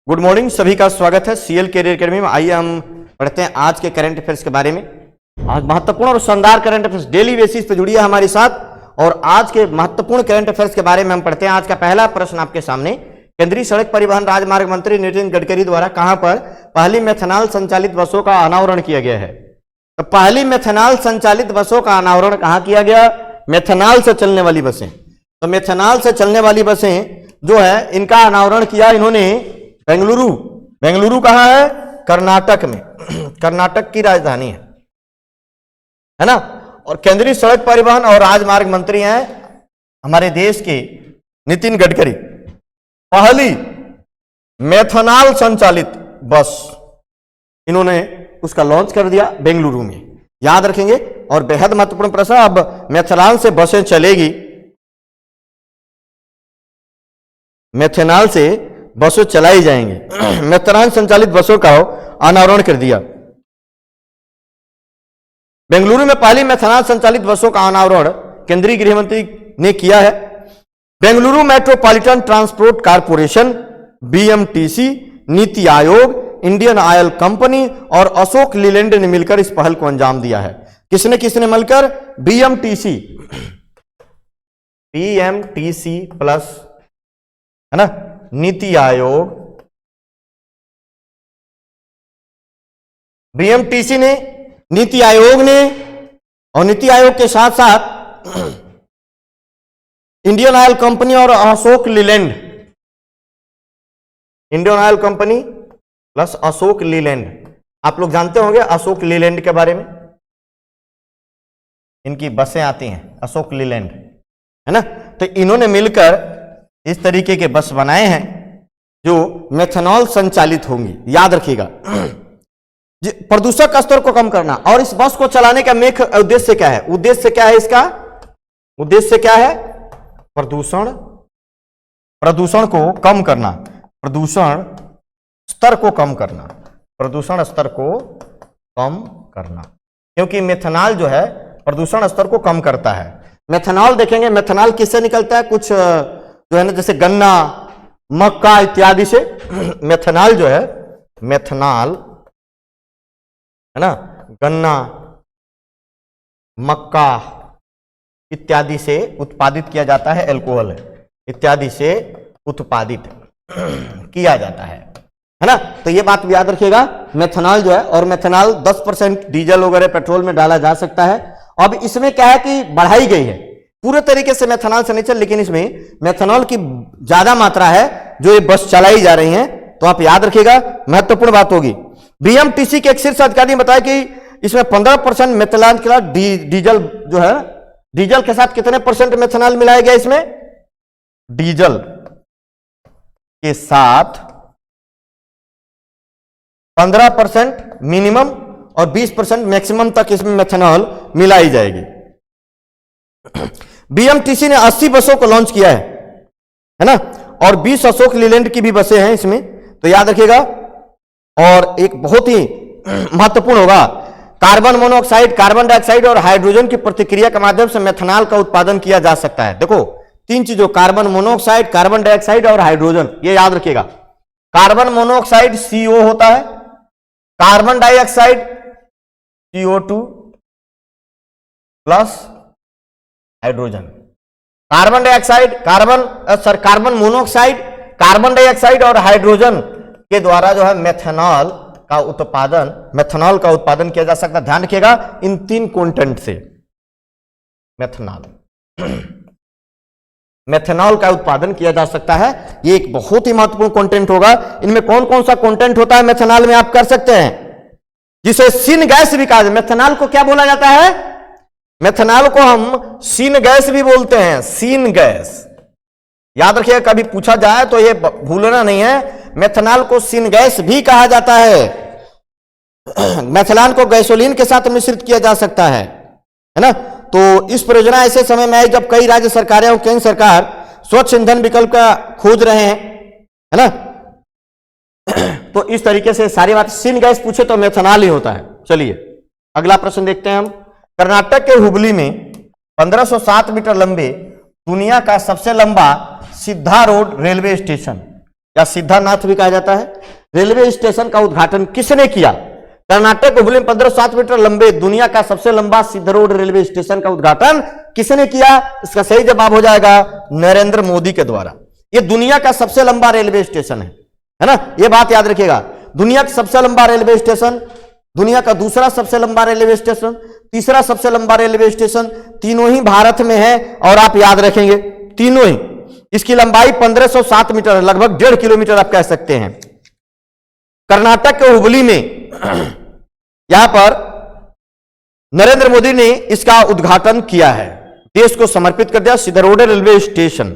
Good morning, सभी का स्वागत है सीएल कैरियर अकेडमी में। आइए हम पढ़ते हैं आज के करंट अफेयर्स के बारे में। आज महत्वपूर्ण और शानदार करंट अफेयर्स डेली बेसिस पे जुड़ी है हमारे साथ और आज के महत्वपूर्ण करंट अफेयर्स के बारे में हम पढ़ते हैं। आज का पहला प्रश्न आपके सामने, केंद्रीय सड़क परिवहन राजमार्ग मंत्री नितिन गडकरी द्वारा कहां पर पहली मेथनॉल संचालित बसों का अनावरण किया गया है? तो पहली मेथनॉल संचालित बसों का अनावरण कहां किया गया? मेथनॉल से चलने वाली बसें। तो मेथनॉल से चलने वाली बसें जो है इनका अनावरण किया इन्होंने बेंगलुरु। बेंगलुरु कहां है? कर्नाटक में। कर्नाटक की राजधानी है ना। और केंद्रीय सड़क परिवहन और राजमार्ग मंत्री हैं हमारे देश के नितिन गडकरी। पहली मेथनॉल संचालित बस इन्होंने उसका लॉन्च कर दिया बेंगलुरु में, याद रखेंगे। और बेहद महत्वपूर्ण प्रश्न, अब मेथनॉल से बसें चलेगी, मेथनॉल से बसों चलाई जाएंगी। मेथनॉल संचालित बसों का अनावरण कर दिया। बेंगलुरु में पहली मेथनॉल संचालित बसों का अनावरण केंद्रीय गृह मंत्री ने किया है। Bengaluru metropolitan transport corporation, BMTC, NITI Aayog, Indian oil company और अशोक लीलैंड ने मिलकर इस पहल को अंजाम दिया है। किसने किसने मिलकर? बीएमटीसी, बीएमटीसी प्लस है ना, नीति आयोग, बीएमटीसी ने, नीति आयोग ने, और नीति आयोग के साथ साथ इंडियन ऑयल कंपनी और Ashok Leyland. Indian oil company plus Ashok Leyland. आप लोग जानते होंगे अशोक लीलैंड के बारे में, इनकी बसें आती हैं अशोक लीलैंड, है ना। तो इन्होंने मिलकर इस तरीके के बस बनाए हैं जो मेथनॉल संचालित होंगी, याद रखिएगा। प्रदूषक स्तर को कम करना। और इस बस को चलाने का मुख्य उद्देश्य क्या है? उद्देश्य क्या है इसका? उद्देश्य क्या है? प्रदूषण को कम करना, प्रदूषण स्तर को कम करना, प्रदूषण स्तर को कम करना। क्योंकि मेथनॉल जो है प्रदूषण स्तर को कम करता है। मेथनॉल देखेंगे, मेथनॉल किससे निकलता है? कुछ जो है ना, जैसे गन्ना, मक्का इत्यादि से मेथनॉल जो है, मेथनॉल है ना, गन्ना, मक्का इत्यादि से उत्पादित किया जाता है। अल्कोहल इत्यादि से उत्पादित किया जाता है ना। तो ये बात भी याद रखिएगा। मेथनॉल जो है, और मेथनॉल 10% डीजल वगैरह पेट्रोल में डाला जा सकता है। अब इसमें क्या है कि बढ़ाई गई है, पूरे तरीके से मेथनॉल से नहीं चल, लेकिन इसमें मेथनॉल की ज्यादा मात्रा है जो ये बस चलाई जा रही है। तो आप याद रखिएगा, महत्वपूर्ण बात होगी। बीएमटीसी के एक शीर्ष अधिकारी ने बताया कि इसमें 15% मेथनॉल के साथ डीजल जो है, डीजल के साथ कितने परसेंट मेथनॉल मिलाया गया? इसमें डीजल के साथ 15% मिनिमम और 20% मैक्सिमम तक इसमें मेथनॉल मिलाई जाएगी। बीएमटीसी ने 80 बसों को लॉन्च किया है ना, और 20 अशोक लीलैंड की भी बसें हैं इसमें, तो याद रखिएगा। और एक बहुत ही महत्वपूर्ण होगा, कार्बन मोनोऑक्साइड, कार्बन डाइऑक्साइड और हाइड्रोजन की प्रतिक्रिया के माध्यम से मेथनॉल का उत्पादन किया जा सकता है। देखो, तीन चीजों, कार्बन मोनोऑक्साइड, कार्बन डाइऑक्साइड और हाइड्रोजन, ये याद रखिएगा। कार्बन मोनोऑक्साइड CO होता है, carbon dioxide CO2 plus hydrogen. Carbon dioxide, carbon monoxide, carbon dioxide और हाइड्रोजन के द्वारा जो है मेथनॉल का उत्पादन किया जा सकता है। ध्यान रखिएगा इन तीन कंटेंट से मेथनॉल का उत्पादन किया जा सकता है। ये एक बहुत ही महत्वपूर्ण कंटेंट होगा। इनमें कौन कौन सा कंटेंट होता है मेथनॉल में, आप कर सकते हैं, जिसे सिन गैस भी कहा। मेथनॉल को क्या बोला जाता है? मेथनॉल को हम सिन गैस भी बोलते हैं, सिन गैस। याद रखिए, कभी पूछा जाए तो ये भूलना नहीं है, मेथनॉल को सिन गैस भी कहा जाता है। मेथनॉल को गैसोलीन के साथ मिश्रित किया जा सकता है ना। तो इस परियोजना ऐसे समय में आई जब कई राज्य सरकारें और केंद्र सरकार स्वच्छ ईंधन विकल्प का खोज रहे हैं, है ना। तो इस तरीके से सारी बात, सिन गैस पूछे तो मेथनॉल ही होता है। चलिए अगला प्रश्न देखते हैं हम। कर्नाटक के हुबली में 1507 मीटर लंबे दुनिया का सबसे लंबा सीधा रोड रेलवे स्टेशन या सिद्धानाथ भी कहा जाता है। रेलवे स्टेशन का उद्घाटन किसने किया? कर्नाटक हुबली में 1507 मीटर लंबे दुनिया का सबसे लंबा सीधा रोड रेलवे स्टेशन का उद्घाटन किसने किया? इसका सही जवाब हो जाएगा नरेंद्र मोदी के द्वारा। यह दुनिया का सबसे लंबा रेलवे स्टेशन है ना, यह बात याद रखिएगा। दुनिया का सबसे लंबा रेलवे स्टेशन, दुनिया का दूसरा सबसे लंबा रेलवे स्टेशन, तीसरा सबसे लंबा रेलवे स्टेशन, तीनों ही भारत में है और आप याद रखेंगे तीनों ही। इसकी लंबाई 1507 मीटर है, लगभग 1.5 किलोमीटर आप कह सकते हैं। कर्नाटक के हुबली में यहां पर नरेंद्र मोदी ने इसका उद्घाटन किया है, देश को समर्पित कर दिया सीधा road railway station.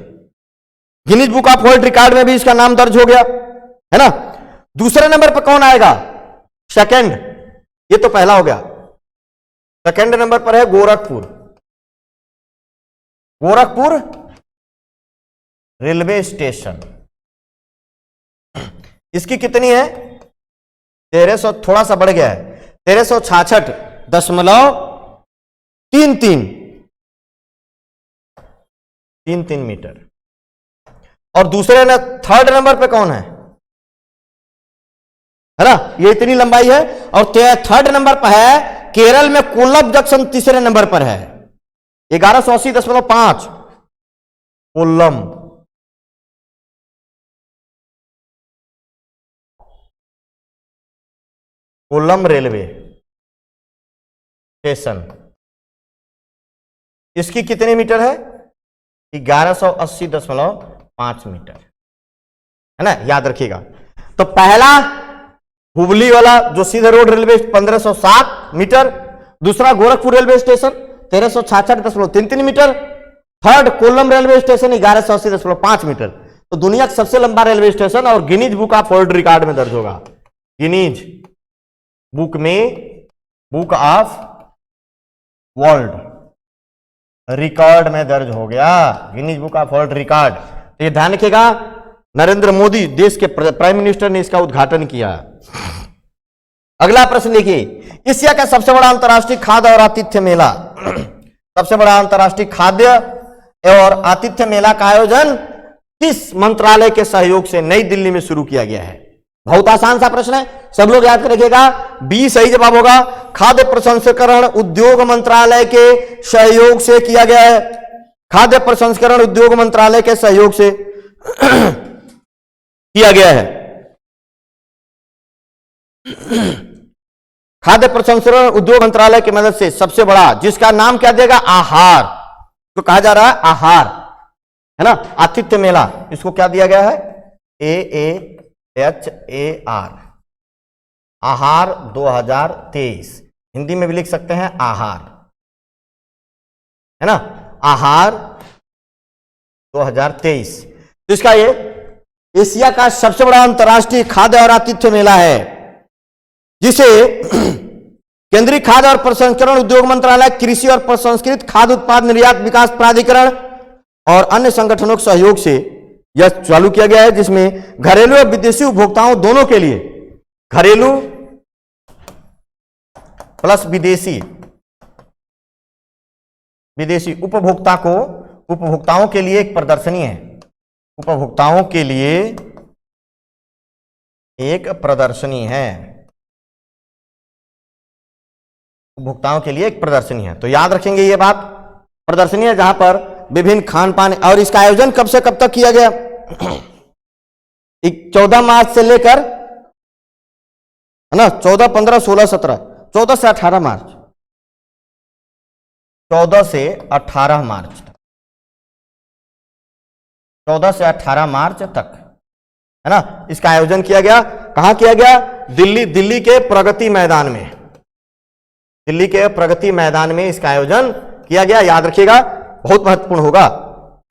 Guinness Book of World Record में भी इसका नाम दर्ज हो गया है ना। दूसरे नंबर पर कौन आएगा? सेकंड, ये तो पहला हो गया। सेकंड नंबर पर है गोरखपुर। गोरखपुर रेलवे स्टेशन, इसकी कितनी है? 1300, थोड़ा सा बढ़ गया है, 1366.33 मीटर। और दूसरे ने थर्ड नंबर पे कौन है ना, ये इतनी लंबाई है। और थर्ड नंबर पर है केरल में कोल्लम जंक्शन, तीसरे नंबर पर है 1180.5 कोल्लम। कोल्लम रेलवे स्टेशन, इसकी कितने मीटर है? 1180.5 मीटर है ना, याद रखिएगा। तो पहला हुबली वाला जो सीधा रोड रेलवे 1507 मीटर, दूसरा Gorakhpur railway station 1366.33 metre, third Kollam railway station 1180.5 metre. तो दुनिया का सबसे लंबा रेलवे स्टेशन और Guinness Book of World Record में दर्ज होगा। Guinness Book of World Record में दर्ज हो गया, Guinness Book of World Record. तो ये ध्यान रखिएगा, नरेंद्र मोदी देश के प्राइम मिनिस्टर ने इसका उद्घाटन किया। अगला प्रश्न देखिए, एशिया का सबसे बड़ा अंतर्राष्ट्रीय खाद्य और आतिथ्य मेला, सबसे बड़ा अंतर्राष्ट्रीय खाद्य और आतिथ्य मेला का आयोजन किस मंत्रालय के सहयोग से नई दिल्ली में शुरू किया गया है? बहुत आसान सा प्रश्न है, सब लोग याद रखिएगा। बी सही जवाब होगा, खाद्य प्रसंस्करण उद्योग मंत्रालय के सहयोग से किया गया है। खाद्य प्रसंस्करण उद्योग मंत्रालय के सहयोग से किया गया है। खाद्य प्रसंस्करण उद्योग मंत्रालय की मदद से सबसे बड़ा, जिसका नाम क्या देगा? आहार, तो कहा जा रहा है आहार है ना, आतिथ्य मेला, इसको क्या दिया गया है? AAHAR, आहार 2023, हिंदी में भी लिख सकते हैं आहार है ना, आहार 2023। तो इसका ये एशिया का सबसे बड़ा अंतर्राष्ट्रीय खाद्य और आतिथ्य मेला है, जिसे केंद्रीय खाद्य और प्रसंस्करण उद्योग मंत्रालय, कृषि और प्रसंस्कृत खाद्य उत्पाद निर्यात विकास प्राधिकरण और अन्य संगठनों के सहयोग से यह चालू किया गया है, जिसमें घरेलू और विदेशी उपभोक्ताओं दोनों के लिए, घरेलू प्लस विदेशी उपभोक्ताओं के लिए एक प्रदर्शनी है, उपभोक्ताओं के लिए एक प्रदर्शनी है, उपभोक्ताओं के लिए एक प्रदर्शनी है। तो याद रखेंगे ये बात, प्रदर्शनी है जहां पर विभिन्न खान पान। और इसका आयोजन कब से कब तक किया गया? 14 मार्च से लेकर है ना, 14, 15, 16, 17, 14 से 18 मार्च, 14 से 18 मार्च तक, 14 से 18 मार्च तक है ना, इसका आयोजन किया गया। कहां किया गया? दिल्ली के प्रगति मैदान में, दिल्ली के प्रगति मैदान में इसका आयोजन किया गया। याद रखिएगा, बहुत महत्वपूर्ण होगा।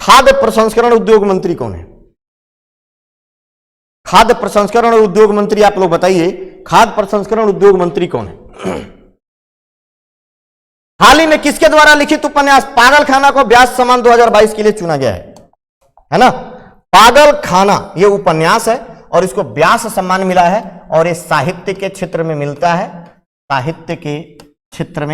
खाद्य प्रसंस्करण उद्योग मंत्री कौन है? खाद्य प्रसंस्करण उद्योग मंत्री आप लोग बताइए, खाद्य प्रसंस्करण उद्योग मंत्री कौन है? हाल ही में किसके द्वारा लिखित उपन्यास पागल खाना को व्यास सम्मान 2022 के लिए चुना गया है ना? पागल खाना ये उपन्यास है और इसको व्यास सम्मान मिला है, और ये साहित्य के क्षेत्र में मिलता है, साहित्य के क्षेत्र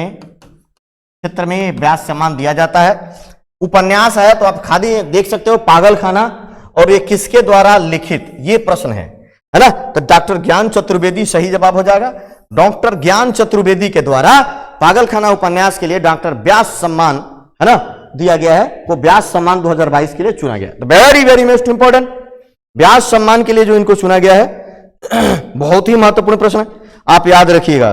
में व्यास सम्मान दिया जाता है। उपन्यास है तो आप खाली देख सकते हो पागल खाना, और ये किसके द्वारा लिखित, ये प्रश्न है ना। तो डॉक्टर ज्ञान चतुर्वेदी सही जवाब हो जाएगा। डॉक्टर ज्ञान चतुर्वेदी के द्वारा पागलखाना उपन्यास के लिए डॉक्टर व्यास सम्मान है ना दिया गया है, वो व्यास सम्मान 2022 के लिए चुना गया। तो वेरी वेरी मोस्ट इंपॉर्टेंट, व्यास सम्मान के लिए जो इनको चुना गया है बहुत ही महत्वपूर्ण प्रश्न है, आप याद रखिएगा।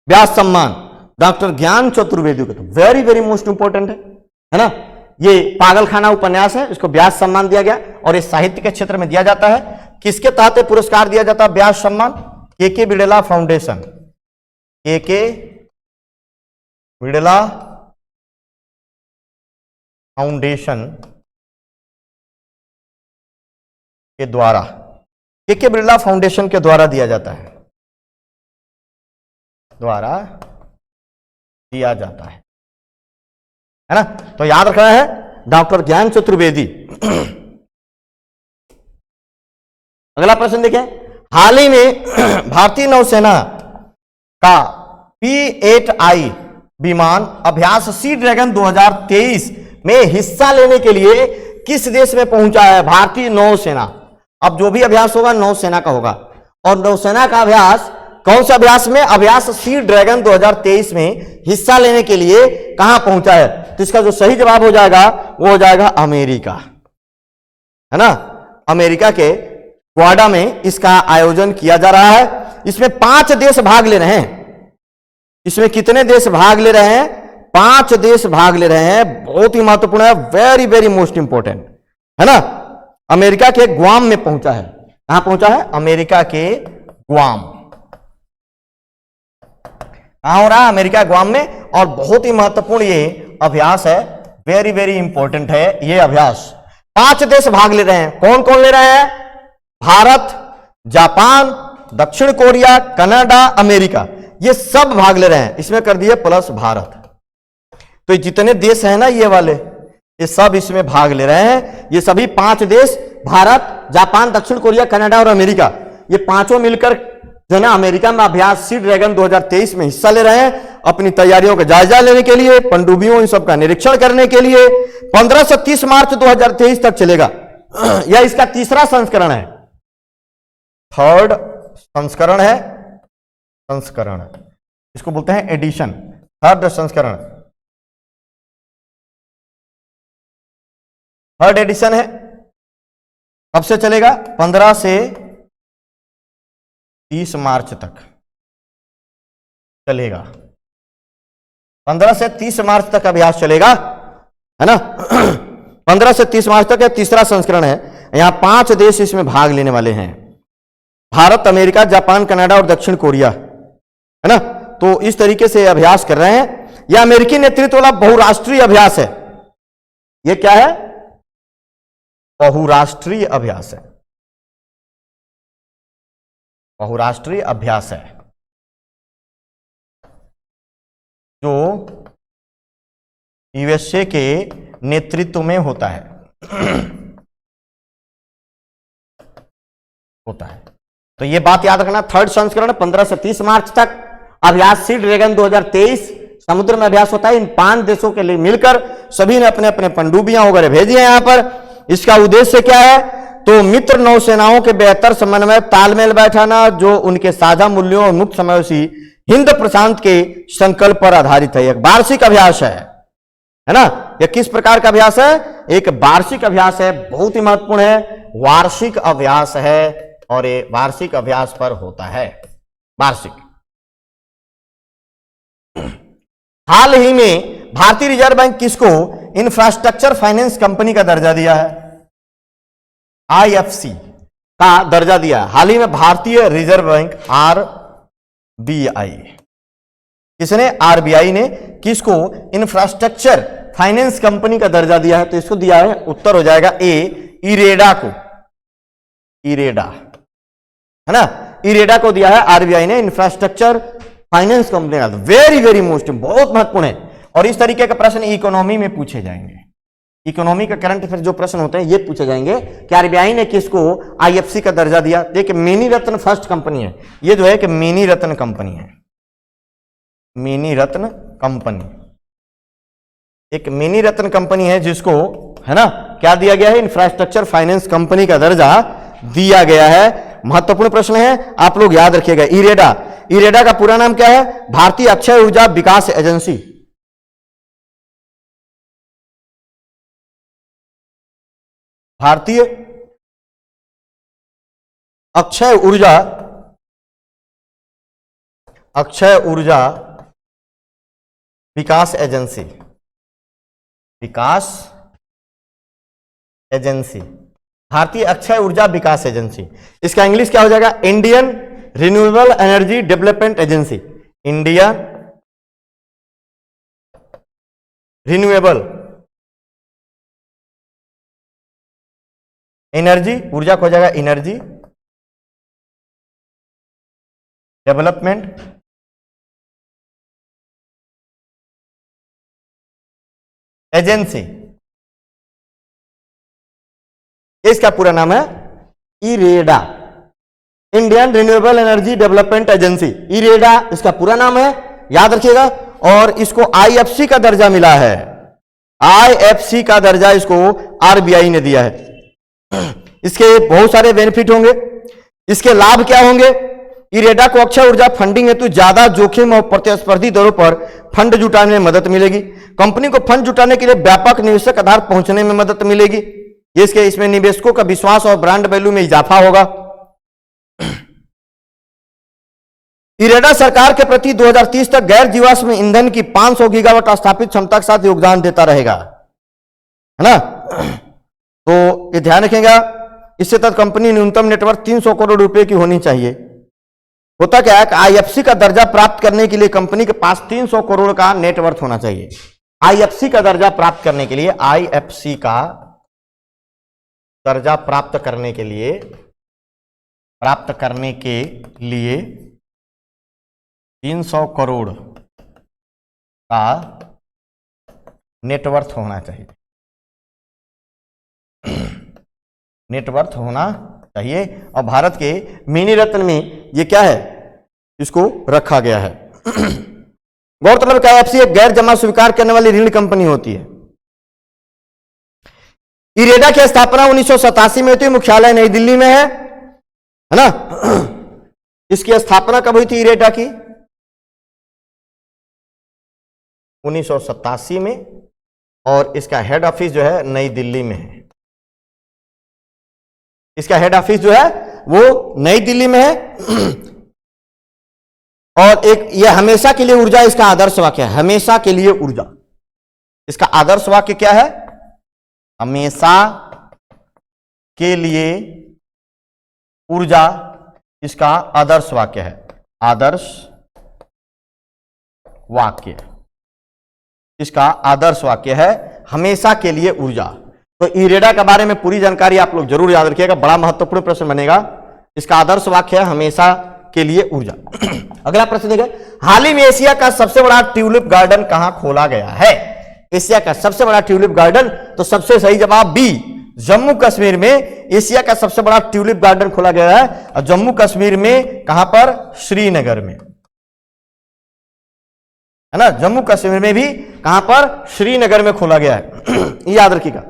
व्यास सम्मान डॉक्टर ज्ञान चतुर्वेदी को, तो वेरी वेरी मोस्ट इंपॉर्टेंट है ना। ये पागलखाना उपन्यास है, इसको व्यास सम्मान दिया गया और ये साहित्य के क्षेत्र में दिया जाता है। किसके तहत पुरस्कार दिया जाता है व्यास सम्मान? के बिड़ला फाउंडेशन, के बिड़ला फाउंडेशन के द्वारा, के बिड़ला फाउंडेशन के द्वारा दिया जाता है, द्वारा दिया जाता है ना। तो याद रखना है डॉक्टर ज्ञान चतुर्वेदी। अगला प्रश्न देखें, हाल ही में भारतीय नौसेना का P-8I विमान अभ्यास सी ड्रैगन 2023 में हिस्सा लेने के लिए किस देश में पहुंचा है? भारतीय नौसेना। अब जो भी अभ्यास होगा नौसेना का होगा, और नौसेना का अभ्यास कौन सा अभ्यास में? अभ्यास सी ड्रैगन 2023 में हिस्सा लेने के लिए कहां पहुंचा है? तो इसका जो सही जवाब हो जाएगा वो हो जाएगा अमेरिका, है ना। अमेरिका के क्वाडा में इसका आयोजन किया जा रहा है। इसमें 5 देश भाग ले रहे हैं। इसमें कितने देश भाग ले रहे हैं? 5 देश भाग ले रहे हैं। बहुत ही महत्वपूर्ण है, वेरी वेरी मोस्ट इंपॉर्टेंट, है ना। अमेरिका के ग्वाम में पहुंचा है। कहां पहुंचा है? अमेरिका के ग्वाम। कहां हो रहा है? अमेरिका ग्वाम में। और बहुत ही महत्वपूर्ण ये अभ्यास है, वेरी वेरी इंपॉर्टेंट है ये अभ्यास। 5 देश भाग ले रहे हैं। कौन कौन ले रहे हैं? भारत, जापान, दक्षिण कोरिया, कनाडा, अमेरिका, ये सब भाग ले रहे हैं। इसमें कर दिए प्लस भारत। तो ये जितने देश हैं ना ये वाले, ये सब इसमें भाग ले रहे हैं। ये सभी 5 देश, भारत, जापान, दक्षिण कोरिया, कनाडा और अमेरिका, ये पांचों मिलकर जो ना अमेरिका में अभ्यास सी ड्रैगन 2023 में हिस्सा ले रहे हैं, अपनी तैयारियों का जायजा लेने के लिए, पनडुब्बियों इन सब का निरीक्षण करने के लिए। 15 से 30 मार्च 2023 तक चलेगा। यह इसका तीसरा संस्करण है, थर्ड संस्करण है। संस्करण इसको बोलते हैं एडिशन, थर्ड संस्करण, थर्ड एडिशन है। कब से चलेगा? 15 से 30 मार्च तक चलेगा। 15 से 30 मार्च तक अभ्यास चलेगा, है ना। 15 से 30 मार्च तक यह तीसरा संस्करण है। यहां 5 देश इसमें भाग लेने वाले हैं, भारत, अमेरिका, जापान, कनाडा और दक्षिण कोरिया, है ना। तो इस तरीके से अभ्यास कर रहे हैं। यह अमेरिकी नेतृत्व वाला बहुराष्ट्रीय अभ्यास है। यह क्या है? बहुराष्ट्रीय अभ्यास है, बहुराष्ट्रीय अभ्यास है जो यूएसए के नेतृत्व में होता है। होता है। तो ये बात याद रखना, थर्ड संस्करण 15 से 30 मार्च तक अभ्यास सी ड्रैगन 2023 समुद्र में अभ्यास होता है। इन 5 देशों के लिए मिलकर सभी ने अपने अपने पनडुब्बियां वगैरह भेजी हैं यहां पर। इसका उद्देश्य क्या है? तो मित्र नौसेनाओं के बेहतर समन्वय, तालमेल बैठाना, जो उनके साझा मूल्यों और मुक्त समावेशी हिंद प्रशांत के संकल्प पर आधारित है। एक वार्षिक अभ्यास है ना। यह किस प्रकार का अभ्यास है? एक वार्षिक अभ्यास है, बहुत ही महत्वपूर्ण है, वार्षिक अभ्यास है। और ये वार्षिक अभ्यास पर होता है, वार्षिक। हाल ही में भारतीय रिजर्व बैंक किसको इंफ्रास्ट्रक्चर फाइनेंस कंपनी का दर्जा दिया है? IFC का दर्जा दिया है हाल ही में भारतीय रिजर्व बैंक, RBI। किसने? RBI ने किसको इंफ्रास्ट्रक्चर फाइनेंस कंपनी का दर्जा दिया है? तो इसको दिया है, उत्तर हो जाएगा A, इरेडा को। इरेडा, है ना, इरेडा को दिया है RBI ने इंफ्रास्ट्रक्चर फाइनेंस कंपनी का। वेरी वेरी मोस्ट, बहुत महत्वपूर्ण है। और इस तरीके का प्रश्न इकोनॉमी में पूछे जाएंगे, इकोनॉमी का करंट अफेयर जो प्रश्न होते हैं ये पूछे जाएंगे कि आरबीआई ने किसको आईएफसी का दर्जा दिया। देखिए मिनी रत्न फर्स्ट कंपनी है, ये जो है कि मिनी रत्न कंपनी है, मिनी रत्न कंपनी एक मिनी रत्न कंपनी है जिसको, है ना, क्या दिया गया है, इंफ्रास्ट्रक्चर फाइनेंस कंपनी का दर्जा दिया गया है। महत्वपूर्ण प्रश्न है, आप लोग याद रखिएगा। इरेडा, इरेडा का पूरा नाम क्या है, भारतीय अक्षय ऊर्जा विकास एजेंसी। भारतीय अक्षय ऊर्जा, अक्षय ऊर्जा विकास एजेंसी, विकास एजेंसी, भारतीय अक्षय ऊर्जा विकास एजेंसी। इसका इंग्लिश क्या हो जाएगा, Indian renewable energy development agency, India renewable energy, ऊर्जा को हो जाएगा एनर्जी डेवलपमेंट एजेंसी। इसका पूरा नाम है IREDA, Indian renewable energy development agency, IREDA इसका पूरा नाम है, याद रखिएगा। और इसको आईएफसी का दर्जा मिला है, आईएफसी का दर्जा इसको आरबीआई ने दिया है। इसके बहुत सारे बेनिफिट होंगे, इसके लाभ क्या होंगे। इरेडा को अक्षय ऊर्जा फंडिंग हेतु ज्यादा जोखिम और प्रतिस्पर्धी दरों पर फंड जुटाने में मदद मिलेगी। कंपनी को फंड जुटाने के लिए व्यापक निवेशक आधार पहुंचने में मदद मिलेगी। इसके इसमें निवेशकों का विश्वास और ब्रांड वैल्यू में इजाफा होगा। इरेडा सरकार के प्रति 2030 तक गैर जीवाश्म ईंधन की 500 गीगावाट स्थापित क्षमता के साथ योगदान देता रहेगा, है ना। तो ये ध्यान रखेगा, इससे तक कंपनी न्यूनतम नेटवर्थ 300 करोड़ रुपए की होनी चाहिए। होता क्या है कि आईएफसी का दर्जा प्राप्त करने के लिए कंपनी के पास 300 करोड़ का नेटवर्थ होना चाहिए। आईएफसी का दर्जा प्राप्त करने के लिए, आईएफसी का दर्जा प्राप्त करने के लिए 300 करोड़ का नेटवर्थ होना चाहिए, नेटवर्थ होना चाहिए। और भारत के मिनी रत्न में ये क्या है, इसको रखा गया है। गौरतलब है आईएफसी एक गैर जमा स्वीकार करने वाली ऋण कंपनी होती है। इरेडा की स्थापना 1987 में हुई थी, मुख्यालय नई दिल्ली में है ना। इसकी स्थापना कब हुई थी इरेडा की, 1987 में, और इसका हेड ऑफिस जो है नई दिल्ली में है। इसका हेड ऑफिस जो है वो नई दिल्ली में है। और एक ये हमेशा के लिए ऊर्जा इसका आदर्श वाक्य है, हमेशा के लिए ऊर्जा। इसका आदर्श वाक्य क्या है, हमेशा के लिए ऊर्जा इसका आदर्श वाक्य है, आदर्श वाक्य, इसका आदर्श वाक्य है हमेशा के लिए ऊर्जा। तो इरेडा के बारे में पूरी जानकारी आप लोग जरूर याद रखिएगा, बड़ा महत्वपूर्ण प्रश्न बनेगा। इसका आदर्श वाक्य है हमेशा के लिए ऊर्जा। अगला प्रश्न देखिए, हाल ही में एशिया का सबसे बड़ा ट्यूलिप गार्डन कहां खोला गया है। एशिया का सबसे बड़ा ट्यूलिप गार्डन, तो सबसे सही जवाब बी, जम्मू कश्मीर में एशिया का सबसे बड़ा ट्यूलिप गार्डन खोला गया है। और जम्मू कश्मीर में कहां पर, श्रीनगर में, है ना। जम्मू कश्मीर में भी कहां पर, श्रीनगर में खोला गया है। ये याद रखिएगा,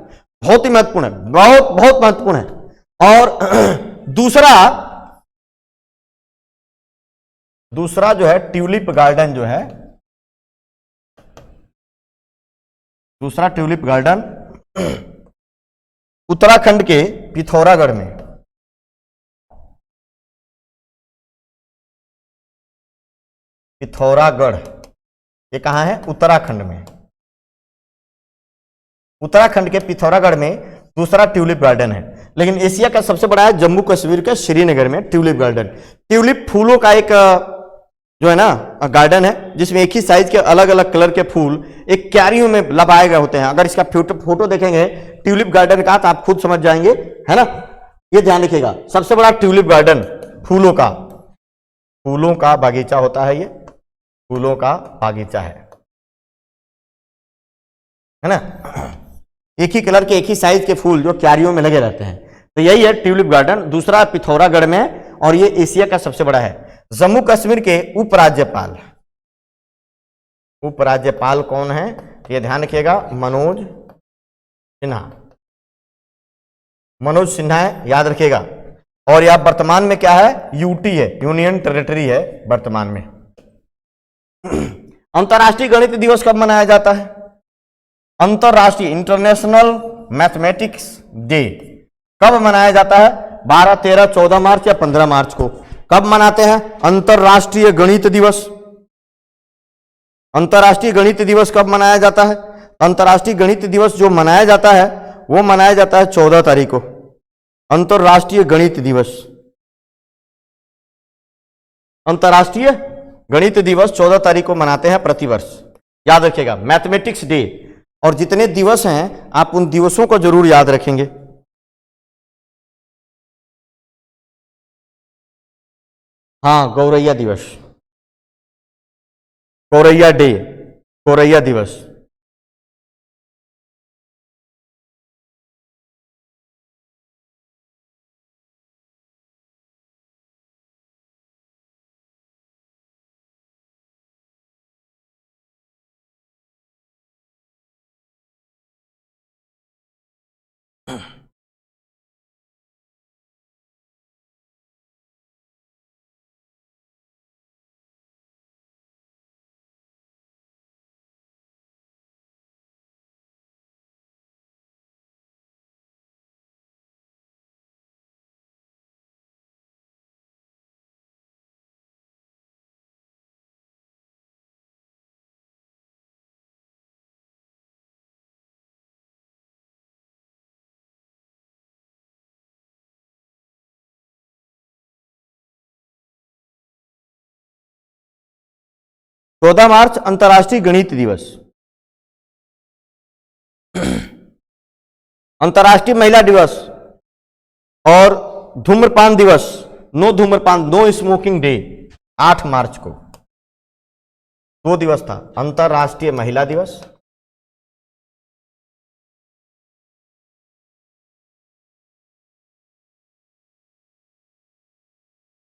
बहुत ही महत्वपूर्ण है, बहुत बहुत महत्वपूर्ण है। और दूसरा जो है ट्यूलिप गार्डन जो है, दूसरा ट्यूलिप गार्डन उत्तराखंड के पिथौरागढ़ में, पिथौरागढ़, ये कहां है, उत्तराखंड में। उत्तराखंड के पिथौरागढ़ में दूसरा ट्यूलिप गार्डन है। लेकिन एशिया का सबसे बड़ा है जम्मू कश्मीर के श्रीनगर में ट्यूलिप गार्डन। ट्यूलिप फूलों का एक जो है ना गार्डन है, जिसमें एक ही साइज के अलग अलग कलर के फूल एक क्यारियों में लगाए गए होते हैं। अगर इसका फोटो देखेंगे ट्यूलिप गार्डन का तो आप खुद समझ जाएंगे, है ना। ये ध्यान रखिएगा, सबसे बड़ा ट्यूलिप गार्डन, फूलों का बागीचा होता है, ये फूलों का बागीचा है ना। एक ही कलर के एक ही साइज के फूल जो क्यारियों में लगे रहते हैं। तो यही है ट्यूलिप गार्डन। दूसरा पिथौरागढ़ में, और ये एशिया का सबसे बड़ा है। जम्मू कश्मीर के उपराज्यपाल, उपराज्यपाल कौन है, ये ध्यान रखिएगा, मनोज सिन्हा। मनोज सिन्हा है, याद रखिएगा। और यह वर्तमान में क्या है, यूटी है, यूनियन टेरिटरी है वर्तमान में। अंतर्राष्ट्रीय गणित दिवस कब मनाया जाता है? अंतर्राष्ट्रीय इंटरनेशनल मैथमेटिक्स डे कब मनाया जाता है? 12, 13, 14 मार्च या 15 मार्च को कब मनाते हैं अंतर्राष्ट्रीय गणित दिवस? अंतर्राष्ट्रीय गणित दिवस कब मनाया जाता है? अंतर्राष्ट्रीय गणित दिवस जो मनाया जाता है वो मनाया जाता है 14 तारीख को, अंतर्राष्ट्रीय गणित दिवस। अंतर्राष्ट्रीय गणित दिवस 14 तारीख को मनाते हैं प्रतिवर्ष, याद रखिएगा, मैथमेटिक्स डे। और जितने दिवस हैं आप उन दिवसों को जरूर याद रखेंगे। हाँ, गौरैया दिवस, गौरैया डे, गौरैया दिवस। चौदह मार्च अंतर्राष्ट्रीय गणित दिवस। अंतर्राष्ट्रीय महिला दिवस और धूम्रपान दिवस, नो धूम्रपान, नो स्मोकिंग डे 8 मार्च को। 2 दिवस था, अंतर्राष्ट्रीय महिला दिवस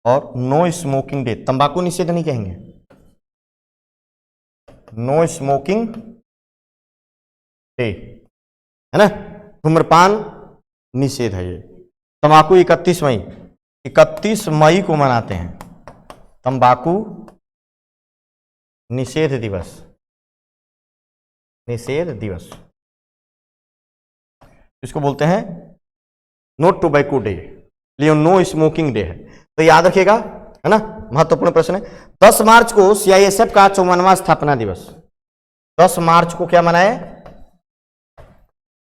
और नो स्मोकिंग डे, तंबाकू निषेध नहीं कहेंगे, नो स्मोकिंग डे है ना, धूम्रपान निषेध है ये। तंबाकू 31 मई को मनाते हैं, तंबाकू निषेध दिवस, निषेध दिवस इसको बोलते हैं नो टोबैको डे, लिए नो स्मोकिंग डे है। तो याद रखिएगा, है ना, महत्वपूर्ण प्रश्न है। 10 मार्च को सीआईएसएफ का 54वां स्थापना दिवस। 10 मार्च को क्या मनाए?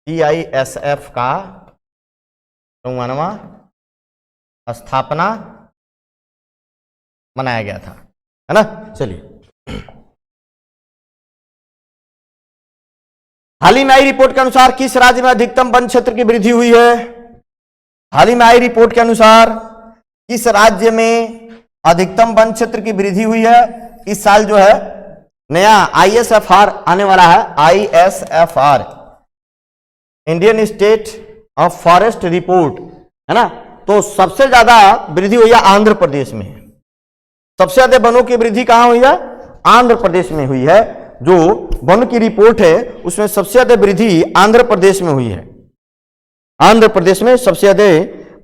सीआईएसएफ का 54वां स्थापना मनाया गया था, है ना। चलिए, हाल ही में आई रिपोर्ट के अनुसार किस राज्य में अधिकतम वन क्षेत्र की वृद्धि हुई है? हाल ही में आई रिपोर्ट के अनुसार किस राज्य में अधिकतम वन क्षेत्र की वृद्धि हुई है? इस साल जो है नया आईएसएफआर आने वाला है, ISFR, Indian state of forest report, है ना। तो सबसे ज्यादा वृद्धि हुई है आंध्र प्रदेश में। सबसे ज्यादा वनों की वृद्धि कहां हुई है? आंध्र प्रदेश में हुई है। जो वन की रिपोर्ट है उसमें सबसे ज्यादा वृद्धि आंध्र प्रदेश में हुई है। आंध्र प्रदेश में सबसे ज्यादा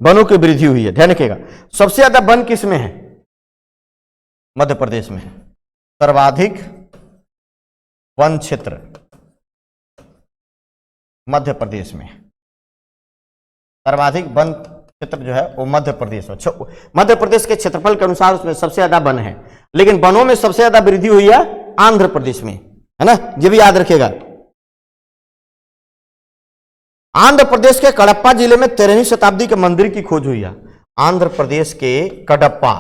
वनों की वृद्धि हुई है, ध्यान रखिएगा। सबसे ज्यादा वन किस में है? मध्य प्रदेश में है। सर्वाधिक वन क्षेत्र मध्य प्रदेश में, सर्वाधिक वन क्षेत्र जो है वो मध्य प्रदेश है। मध्य प्रदेश के क्षेत्रफल के अनुसार उसमें सबसे ज्यादा वन है, लेकिन वनों में सबसे ज्यादा वृद्धि हुई है आंध्र प्रदेश में, है ना, ये भी याद रखिएगा। आंध्र प्रदेश के कडप्पा जिले में 13वीं शताब्दी के मंदिर की खोज हुई है। आंध्र प्रदेश के कडप्पा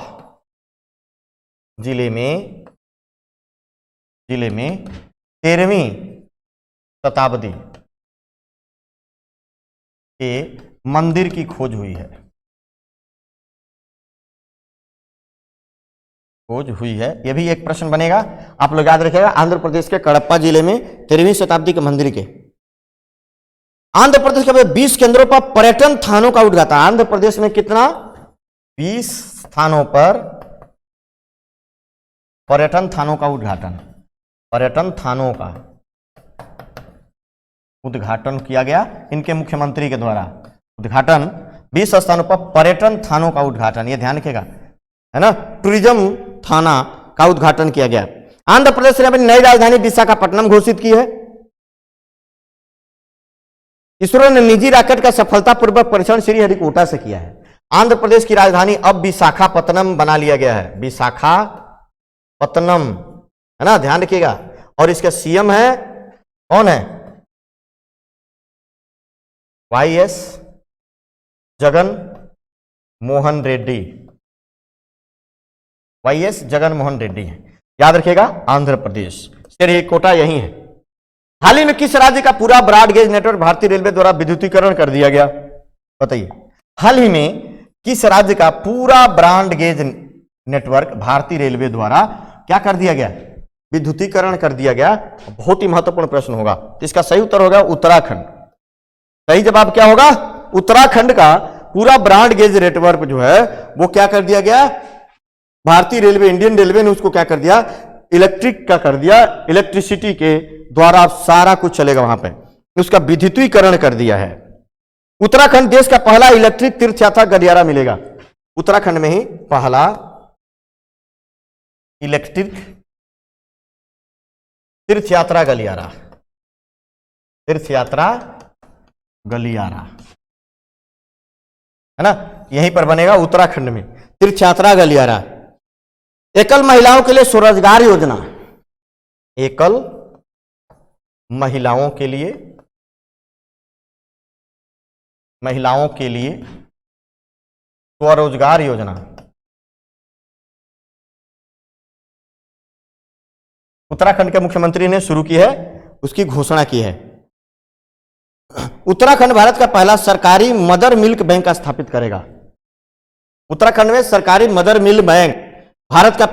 जिले में 13वीं शताब्दी के मंदिर की खोज हुई है, खोज हुई है। यह भी एक प्रश्न बनेगा, आप लोग याद रखिएगा। आंध्र प्रदेश के कडप्पा जिले में 13वीं शताब्दी के मंदिर के आंध्र प्रदेश के 20 केंद्रों पर पर्यटन स्थानों का उद्घाटन। आंध्र प्रदेश में कितना? 20 स्थानों पर पर्यटन स्थानों का उद्घाटन। पर्यटन स्थानों का उद्घाटन किया गया इनके मुख्यमंत्री के द्वारा। उद्घाटन 20 स्थानों पर पर्यटन स्थानों का उद्घाटन, ये ध्यान रखिएगा, है ना, टूरिज्म थाना का उद्घाटन किया गया। आंध्र प्रदेश ने अपनी नई राजधानी विशाखापट्टनम घोषित की है। इसरो ने निजी रॉकेट का सफलतापूर्वक परीक्षण श्रीहरिकोटा से किया है। आंध्र प्रदेश की राजधानी अब विशाखापट्टनम बना लिया गया है, विशाखापट्टनम, है ना, ध्यान रखिएगा। और इसका सीएम है कौन है? YS जगन मोहन रेड्डी। YS जगन मोहन रेड्डी है, याद रखिएगा, आंध्र प्रदेश। श्रीहरिकोटा यही है। हाल ही में किस राज्य का पूरा ब्रॉड गेज नेटवर्क भारतीय रेलवे द्वारा विद्युतीकरण कर दिया गया? बताइए, हाल ही में किस राज्य का पूरा ब्रॉड गेज नेटवर्क भारतीय रेलवे द्वारा क्या कर दिया गया? विद्युतीकरण कर दिया गया। बहुत ही महत्वपूर्ण प्रश्न होगा। इसका सही उत्तर होगा उत्तराखंड। सही जवाब क्या होगा? उत्तराखंड का पूरा ब्रॉड गेज नेटवर्क जो है वो क्या कर दिया गया? भारतीय रेलवे, इंडियन रेलवे ने उसको क्या कर दिया? इलेक्ट्रिक का कर दिया, इलेक्ट्रिसिटी के द्वारा सारा कुछ चलेगा वहां पे, उसका विद्युतीकरण कर दिया है। उत्तराखंड देश का पहला इलेक्ट्रिक तीर्थ यात्रा गलियारा मिलेगा। उत्तराखंड में ही पहला इलेक्ट्रिक तीर्थ यात्रा गलियारा, तीर्थ यात्रा गलियारा, है ना, यहीं पर बनेगा उत्तराखंड में तीर्थ यात्रा गलियारा। एकल महिलाओं के लिए स्वरोजगार योजना। एकल महिलाओं के लिए स्वरोजगार योजना उत्तराखंड के मुख्यमंत्री ने शुरू की है, उसकी घोषणा की है। उत्तराखंड भारत का पहला सरकारी मदर मिल्क बैंक स्थापित करेगा। उत्तराखंड में सरकारी मदर मिल्क बैंक, भारत का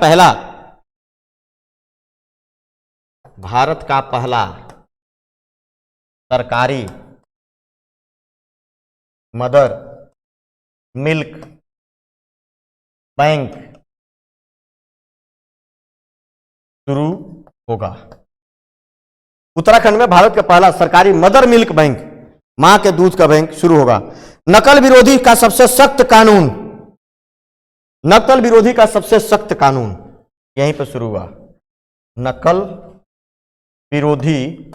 पहला सरकारी मदर मिल्क बैंक शुरू होगा। उत्तराखंड में भारत का पहला सरकारी मदर मिल्क बैंक, मां के दूध का बैंक शुरू होगा। नकल विरोधी का सबसे सख्त कानून, नकल विरोधी का सबसे सख्त कानून यहीं पर शुरू हुआ। नकल विरोधी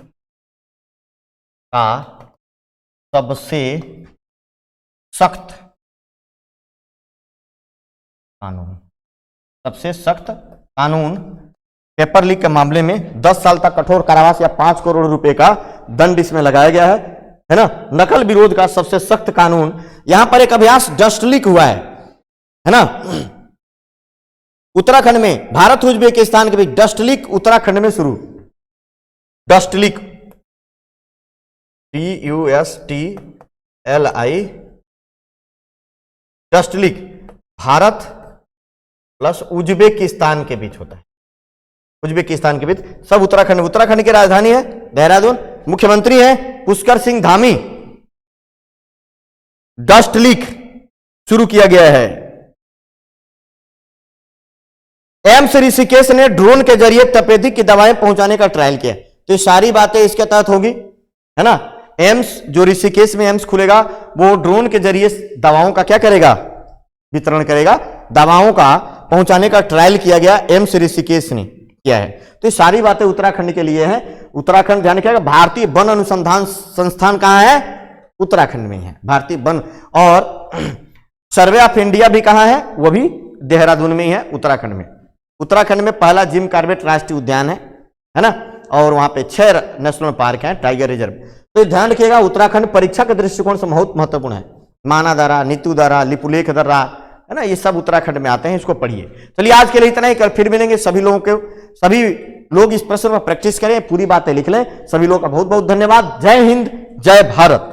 का सबसे सख्त कानून, सबसे सख्त कानून पेपर लीक के मामले में 10 साल तक कठोर कारावास या 5 करोड़ रुपए का दंड इसमें लगाया गया है ना। नकल विरोध का सबसे सख्त कानून। यहां पर एक अभ्यास डस्ट लीक हुआ है ना, उत्तराखंड में भारत उज्बेकिस्तान के बीच डस्ट लीक उत्तराखंड में शुरू। Dust leak DUSTLI, dust leak Bharat plus Uzbekistan के बीच होता है, उज्बेकिस्तान के बीच, सब उत्तराखंड। उत्तराखंड की राजधानी है देहरादून, मुख्यमंत्री है पुष्कर सिंह धामी। डस्ट लीक शुरू किया गया है। एम्स ऋषिकेश ने ड्रोन के जरिए तपेदिक की दवाएं पहुंचाने का ट्रायल किया। तो ये सारी बातें इसके तहत होगी, है ना। एम्स जो ऋषिकेश में एम्स खुलेगा वो ड्रोन के जरिए दवाओं का क्या करेगा? वितरण करेगा। दवाओं का पहुंचाने का ट्रायल किया गया, एम्स ऋषिकेश ने किया है। तो ये सारी बातें उत्तराखंड के लिए है। उत्तराखंड ध्यान रखिएगा, भारतीय वन अनुसंधान संस्थान कहां है? उत्तराखंड में है भारतीय वन। और सर्वे ऑफ इंडिया भी कहां है? वो भी देहरादून में ही है, उत्तराखंड में। उत्तराखंड में पहला जिम कॉर्बेट राष्ट्रीय उद्यान है ना, और वहां पे 6 नेशनल पार्क हैं, टाइगर रिजर्व। तो ध्यान रखिएगा, उत्तराखंड परीक्षा के दृष्टिकोण से बहुत महत्वपूर्ण है। माना दारा, नीतू दारा, लिपुलेख दर्रा, है ना, ये सब उत्तराखंड में आते हैं, इसको पढ़िए। चलिए आज के लिए इतना ही, कल फिर मिलेंगे। सभी लोगों को, सभी लोग इस प्रश्न पर प्रैक्टिस करें, पूरी बातें लिख लें। सभी लोगों का बहुत बहुत धन्यवाद। जय हिंद, जय भारत।